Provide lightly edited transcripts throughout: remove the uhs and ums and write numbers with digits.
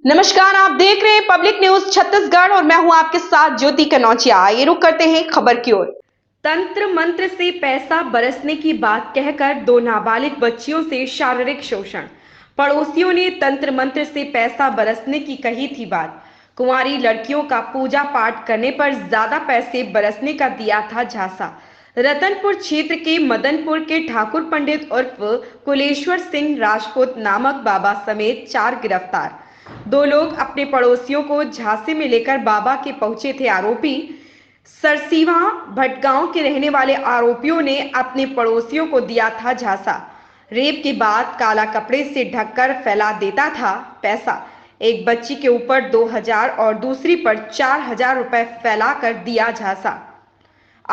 नमस्कार, आप देख रहे हैं पब्लिक न्यूज छत्तीसगढ़ और मैं हूं आपके साथ ज्योति कनौजिया। आइए रुक करते हैं खबर की ओर। तंत्र मंत्र से पैसा बरसने की बात कहकर दो नाबालिग बच्चियों से शारीरिक शोषण। पड़ोसियों ने तंत्र मंत्र से पैसा बरसने की कही थी बात। कुंवारी लड़कियों का पूजा पाठ करने पर ज्यादा पैसे बरसने का दिया था झांसा। रतनपुर क्षेत्र के मदनपुर के ठाकुर पंडित उर्फ कुलेश्वर सिंह राजपूत नामक बाबा समेत 4 गिरफ्तार। दो लोग अपने पड़ोसियों को झांसे में लेकर बाबा के पहुंचे थे आरोपी। सरसीवा भटगांव के रहने वाले आरोपियों ने अपने पड़ोसियों को दिया था झांसा। रेप के बाद काला कपड़े से ढककर फैला देता था पैसा। एक बच्ची के ऊपर 2000 और दूसरी पर 4000 रुपए फैलाकर दिया झांसा।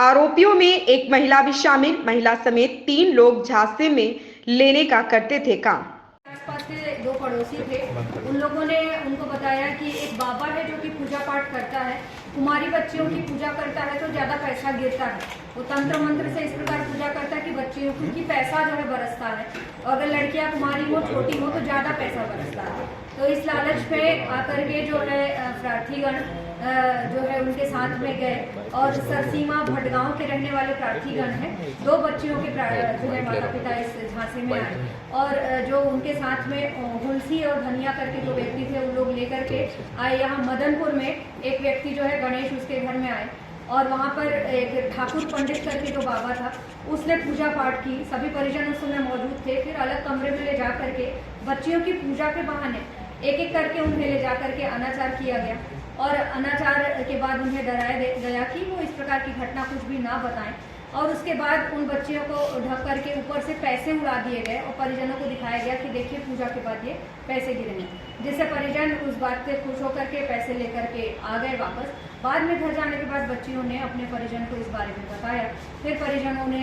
आरोपियों में एक महिला भी शामिल। महिला समेत 3 लोग झांसे में लेने का करते थे काम। आसपास के दो पड़ोसी थे, उन लोगों ने उनको बताया कि एक बाबा है जो कि पूजा पाठ करता है, कुमारी बच्चियों की पूजा करता है तो ज़्यादा पैसा गिरता है। वो तंत्र मंत्र से इस प्रकार पूजा करता है कि बच्चियों की पैसा जो है बरसता है, और अगर लड़कियां कुमारी हो, छोटी हो तो ज़्यादा पैसा बरसता है। तो इस लालच पे आकर के जो है प्रार्थीगण जो है उनके साथ में गए, और सरसीमा भटगांव के रहने वाले प्रार्थीगण हैं, 2 बच्चियों के जो है माता पिता इस झांसे में आए, और जो उनके साथ में हुलसी और धनिया करके जो व्यक्ति थे, वो लोग लेकर के आए। यहाँ मदनपुर में एक व्यक्ति जो है गणेश, उसके घर में आए, और वहाँ पर एक ठाकुर पंडित करके जो बाबा था, उसने पूजा पाठ की। सभी परिजन उस समय मौजूद थे। फिर अलग कमरे में ले जा करके बच्चियों की पूजा के बहाने एक एक करके उन्हें ले जा करके अनाचार किया गया, और अनाचार के बाद उन्हें डराया गया कि वो इस प्रकार की घटना कुछ भी ना बताएं। और उसके बाद उन बच्चियों को ढक करके ऊपर से पैसे उड़ा दिए गए, और परिजनों को दिखाया गया कि देखिए पूजा के बाद ये पैसे गिरेंगे, जिससे परिजन उस बात से खुश होकर के पैसे लेकर के आ गए वापस। बाद में घर जाने के बाद बच्चियों ने अपने परिजन को इस बारे में बताया। फिर परिजनों ने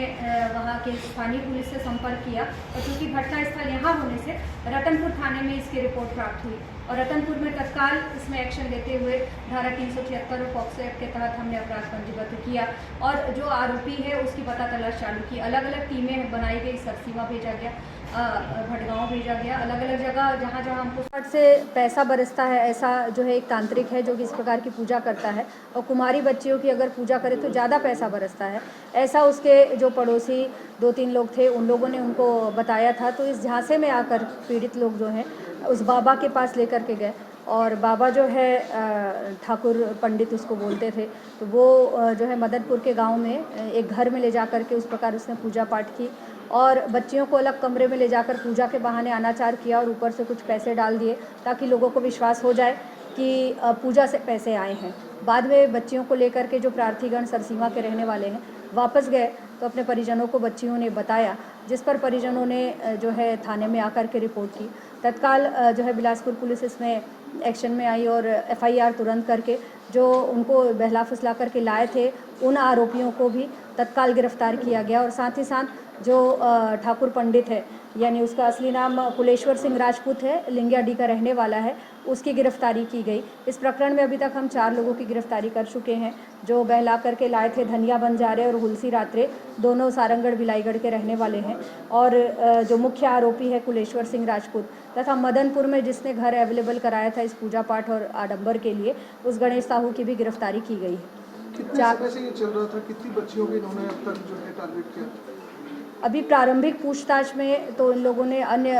वहाँ के स्थानीय पुलिस से संपर्क किया, और चूँकि घटनास्थल यहाँ होने से रतनपुर थाने में इसकी रिपोर्ट प्राप्त हुई, और रतनपुर में तत्काल इसमें एक्शन लेते हुए धारा 376 और पॉक्सो एक्ट के तहत हमने अपराध पंजीबद्ध किया, और जो आरोपी है उसकी पता तलाश चालू की। अलग अलग टीमें बनाई गई, सरसीवा भेजा गया, भटगांव भेजा गया, अलग अलग जगह जहाँ जहाँ हमको से पैसा बरसता है। ऐसा जो है एक तांत्रिक है जो कि इस प्रकार की पूजा करता है, और कुमारी बच्चियों की अगर पूजा करे तो ज़्यादा पैसा बरसता है, ऐसा उसके जो पड़ोसी 2-3 लोग थे उन लोगों ने उनको बताया था। तो इस झांसे में आकर पीड़ित लोग जो हैं उस बाबा के पास लेकर के गए, और बाबा जो है ठाकुर पंडित उसको बोलते थे, तो वो जो है मदनपुर के गांव में एक घर में ले जा कर के उस प्रकार उसने पूजा पाठ की, और बच्चियों को अलग कमरे में ले जाकर पूजा के बहाने अनाचार किया, और ऊपर से कुछ पैसे डाल दिए ताकि लोगों को विश्वास हो जाए कि पूजा से पैसे आए हैं। बाद में बच्चियों को लेकर के जो प्रार्थीगण सरसीमा के रहने वाले हैं वापस गए, तो अपने परिजनों को बच्चियों ने बताया, जिस पर परिजनों ने जो है थाने में आकर के रिपोर्ट की। तत्काल जो है बिलासपुर पुलिस इसमें एक्शन में आई, और FIR तुरंत करके जो उनको बहला फुसला करके लाए थे उन आरोपियों को भी तत्काल गिरफ्तार किया गया, और साथ ही साथ जो ठाकुर पंडित है, यानी उसका असली नाम कुलेश्वर सिंह राजपूत है, लिंगियाडी का रहने वाला है, उसकी गिरफ्तारी की गई। इस प्रकरण में अभी तक हम 4 लोगों की गिरफ्तारी कर चुके हैं, जो बहला करके लाए थे धनिया बंजारे और हुलसी रात्रे, दोनों सारंगगढ़ बिलाईगढ़ के रहने वाले हैं। और जो मुख्य आरोपी है कुलेश्वर सिंह राजपूत, तथा मदनपुर में जिसने घर अवेलेबल कराया था इस पूजा पाठ और आडंबर के लिए, उस गणेश साहू की भी गिरफ्तारी की गई है। कितने समय से ये चल रहा था? कितनी बच्चियों को इन्होंने अब तक जो है टारगेट किया? अभी प्रारंभिक पूछताछ में तो इन लोगों ने अन्य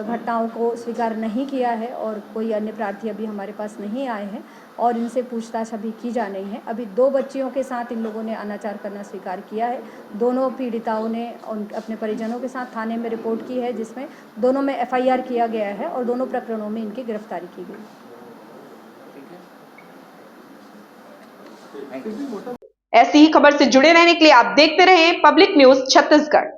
घटनाओं को स्वीकार नहीं किया है, और कोई अन्य प्रार्थी अभी हमारे पास नहीं आए हैं, और इनसे पूछताछ अभी की जा रही है। अभी 2 बच्चियों के साथ इन लोगों ने अनाचार करना स्वीकार किया है। दोनों पीड़िताओं ने अपने परिजनों के साथ थाने में रिपोर्ट की है, जिसमें दोनों में FIR किया गया है, और दोनों प्रकरणों में इनकी गिरफ्तारी की गई। ऐसी ही खबर से जुड़े रहने के लिए आप देखते रहें पब्लिक न्यूज छत्तीसगढ़।